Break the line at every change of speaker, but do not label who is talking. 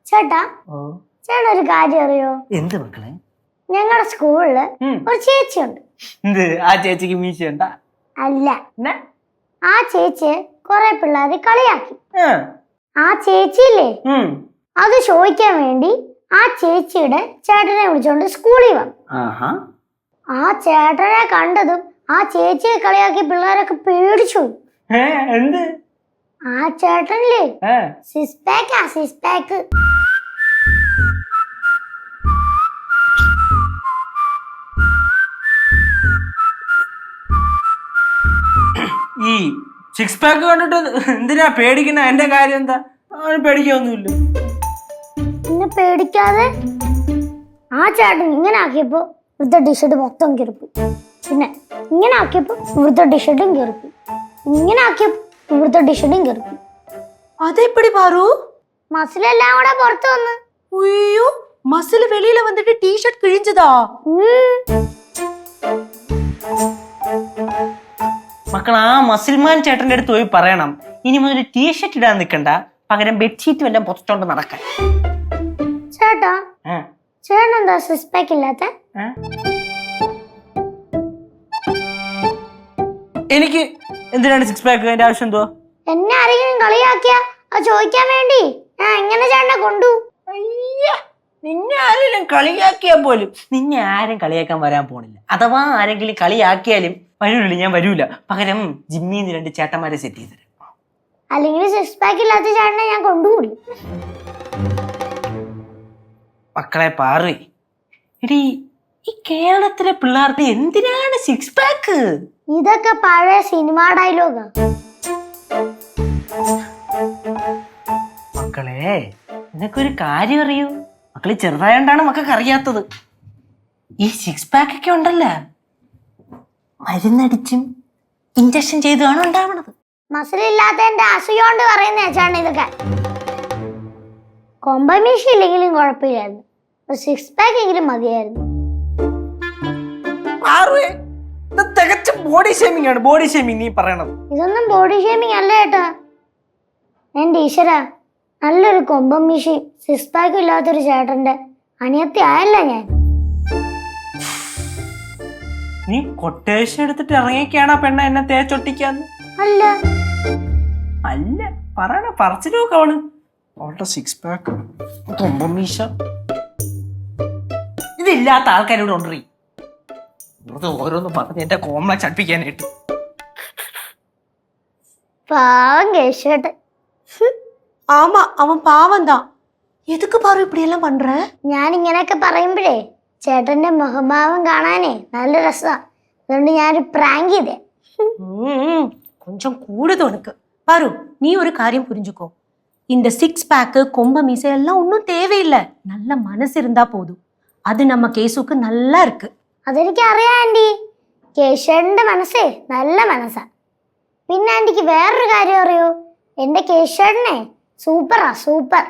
ചേട്ടാ ചേട്ടൻ ഒരു കാര്യം അറിയോ?
എന്ത് മക്കളെ?
ഞങ്ങളുടെ സ്കൂളില് ഒരു ചേച്ചിയുണ്ട്.
ആ ചേച്ചിക്ക് മീശയുണ്ടാ?
അല്ല, ആ ചേച്ചി കൊറേ പിള്ളേരെ കളിയാക്കി. ആ ചേച്ചിയില്ലേ, അത് ചോദിക്കാൻ വേണ്ടി ആ ചേച്ചിയുടെ ചേട്ടനെ വിളിച്ചോണ്ട് സ്കൂളിൽ വന്നു. ആ ചേട്ടനെ കണ്ടതും ആ ചേച്ചിയെ കളിയാക്കി പിള്ളേരൊക്കെ പേടിച്ചു.
എന്ത്?
ആ ചേട്ടനില്ലേ സിക്സ് പാക്ക്.
ഈ സിക്സ് പാക്ക് കണ്ടിട്ട് എന്തിനാ പേടിക്കണ? എന്റെ കാര്യം എന്താ? അവന് പേടിക്കൊന്നുമില്ല.
പിന്നെ പേടിക്കാതെ ആ ചേട്ടൻ ഇങ്ങനെ ആക്കിയപ്പോ ഇവിടുത്തെ ടിഷർട്ട് മൊത്തം കീറിപ്പോയി. പിന്നെ ഇങ്ങനെ ആക്കിയപ്പോ ഇവിടുത്തെ ടിഷർട്ടും കീറിപ്പോയി. ഇങ്ങനെ ആക്കിയപ്പോ ഇവിടുത്തെ ടിഷർട്ടും കീറിപ്പോയി.
അതെപ്പടി പാറു?
മസിലെല്ലാം കൂടെ പുറത്തു വന്ന്.
അയ്യോ, മസിൽ വെളിയില വന്നിട്ട് ടീഷർട്ട് കിഴിഞ്ചതാ?
മക്കൾ, ആ മസിൽമാൻ ചേട്ടന്റെ അടുത്ത് പോയി പറയണം, ഇനി മുതൽ ടീഷർട്ട് ഇടാൻ നിൽക്കണ്ട, പകരം ബെഡ്ഷീറ്റ് വല്ലതും പുറത്തോണ്ട് നടക്കാൻ.
ചേട്ടാ, ചേട്ടൻ എന്താ സിക്സ് പാക്ക് ഇല്ലാത്ത?
എനിക്ക് എന്തിനാണ് സിക്സ് പാക്ക്? അതിന്റെ ആവശ്യം എന്തോ?
എന്നെ ആരെങ്കിലും കളിയാക്കിയാ അത് ചോദിക്കാൻ വേണ്ടി ഞാൻ ഇങ്ങനെ ചേട്ടനെ കൊണ്ടു.
നിന്നെ ആരെങ്കിലും കളിയാക്കിയാൽ പോലും നിന്നെ ആരും കളിയാക്കാൻ വരാൻ പോണില്ല. അഥവാ ആരെങ്കിലും കളിയാക്കിയാലും വരൂല്ല, ഞാൻ വരൂല. പകരം ജിമ്മിന്ന് 2 ചേട്ടന്മാരെ സെറ്റ് ചെയ്ത് തരാം.
അല്ലെങ്കിൽ സിക്സ് പാക്ക് ഇല്ലാത്ത ചേട്ടനെ ഞാൻ കൊണ്ടുകൂടി.
മക്കളെ പാറ്, എടി ഈ കേരളത്തിലെ പിള്ളേർക്ക് എന്തിനാണ് സിക്സ് പാക്ക്?
ഇതൊക്കെ പഴയ സിനിമ ഡയലോഗാ.
മക്കളെ, നിനക്കൊരു കാര്യം അറിയൂ? മക്കള് ചെറുതായോണ്ടാണ് മക്കൾക്ക് അറിയാത്തത്. ഈ സിക്സ് പാക്ക് ഒക്കെ ഉണ്ടല്ല, മരുന്നടിച്ചും ഇഞ്ചക്ഷൻ ചെയ്തുമാണ് ഉണ്ടാവണത്.
മസിലില്ലാത്തതിന്റെ അസുഖോണ്ട് പറയുന്ന ചേട്ടൻ ഇതൊക്കെ. കോമ്പമീഷൻ ഇല്ലെങ്കിലും കുഴപ്പമില്ലായിരുന്നു, ഒരു സിക്സ് പാക്ക് എങ്കിലും മതിയായിരുന്നു.
തികച്ചും ബോഡി ഷേമിംഗ് ആണ്. ബോഡി ഷേമിംഗ് നീ പറയണത്?
ഇതൊന്നും ബോഡി ഷേമിംഗ് അല്ല ചേട്ടാ. എന്റെ ഈശ്വര, നല്ലൊരു കൊമ്പമീശി സിക്സ് പാക്ക് ഇല്ലാത്തൊരു ചേട്ടന്റെ അനിയത്തി ആയല്ല ഞാൻ.
നീ കൊട്ടേഷൻ എടുത്തിട്ട് ഇറങ്ങിയൊക്കെയാണോ പെണ്ണ എന്നെ തേച്ചൊട്ടിക്കാന്ന്?
അല്ല
അല്ല, പറയണ പറച്ചിലൊക്കെയാണ്. അവളുടെ സിക്സ് പാക്ക്, കൊമ്പമീശ, ഇതില്ലാത്ത ആൾക്കാരോട് ഉണ്ടറി ഓരോന്ന് പറഞ്ഞ് എന്റെ കോംപ്ലക്സ് അടുപ്പിക്കാനായിട്ട്.
പാവം കേശേട്ടൻ.
ஆமா, அவன் பாவம் தான். எதுக்கு பாரு இப்படி எல்லாம் பண்ற?
ഞാൻ ഇങ്ങനെയൊക്കെ പറയുമ്പോഴേ ചേട്ടന്റെ മുഖഭാവം കാണാനേ നല്ല രസാ. അതുകൊണ്ട് ഞാനൊരു പ്രാങ്ക് ചെയ്തേ.
கொஞ்சம் கூடுது உனக்கு. பாரு, நீ ஒரு காரியம் புரிஞ்சுக்கோ. இந்த சிக்ஸ் பேக்கு கொம்ப மீசை எல்லாம் ஒன்றும் தேவையில்லை. நல்ல மனசு இருந்தா போதும். அது நம்ம கேசுக்கு நல்லா இருக்கு.
അതെനിക്ക് അറിയാം ആന്റി. കേശേട്ടന്റെ മനസ്സേ നല്ല മനസ്സാ. പിന്നെ ആന്റിക്ക് വേറൊരു കാര്യം അറിയോ? എന്റെ കേശേട്ടനെ സൂപ്പറാ, സൂപ്പർ.